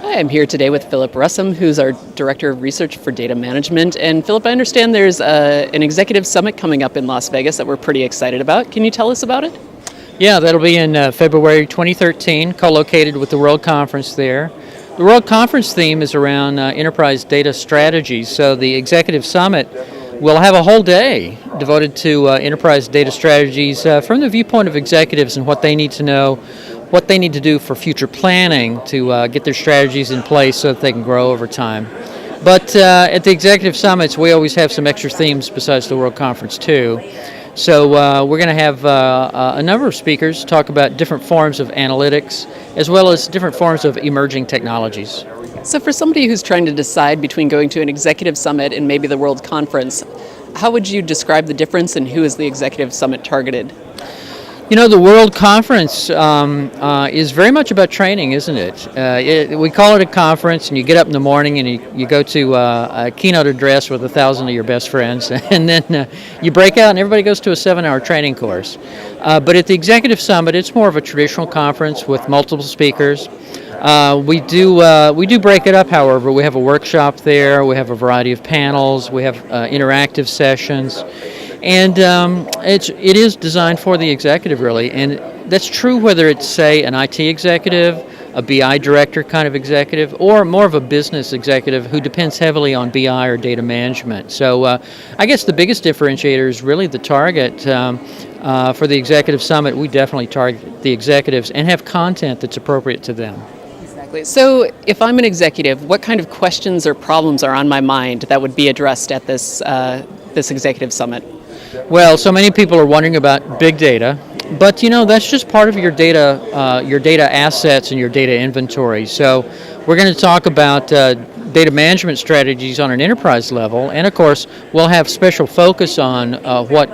Hi, I'm here today with Philip Russom, who's our Director of Research for Data Management. And Philip, I understand there's an executive summit coming up in Las Vegas that we're pretty excited about. Can you tell us about it? Yeah, that'll be in February 2013, co-located with the World Conference there. The World Conference theme is around enterprise data strategies, so the Executive Summit will have a whole day devoted to enterprise data strategies from the viewpoint of executives and what they need to know, what they need to do for future planning to get their strategies in place so that they can grow over time. But at the Executive Summits, we always have some extra themes besides the World Conference too. So we're going to have a number of speakers talk about different forms of analytics as well as different forms of emerging technologies. So for somebody who's trying to decide between going to an executive summit and maybe the World Conference, how would you describe the difference and who is the executive summit targeted? You know, the World Conference is very much about training, isn't it? We call it a conference, and you get up in the morning and you go to a keynote address with 1,000 of your best friends, and then you break out and everybody goes to a 7-hour training course. But at the Executive Summit, it's more of a traditional conference with multiple speakers. We do break it up, however. We have a workshop there, we have a variety of panels, we have interactive sessions. And it is designed for the executive, really, and that's true whether it's, say, an IT executive, a BI director kind of executive, or more of a business executive who depends heavily on BI or data management. So I guess the biggest differentiator is really the target. For the Executive Summit, we definitely target the executives and have content that's appropriate to them. Exactly. So if I'm an executive, what kind of questions or problems are on my mind that would be addressed at this executive summit? Well, so many people are wondering about big data, but you know that's just part of your data assets and your data inventory. So we're going to talk about data management strategies on an enterprise level, and of course we'll have special focus on what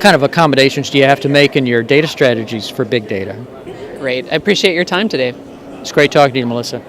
kind of accommodations do you have to make in your data strategies for big data. Great. I appreciate your time today. It's great talking to you, Melissa.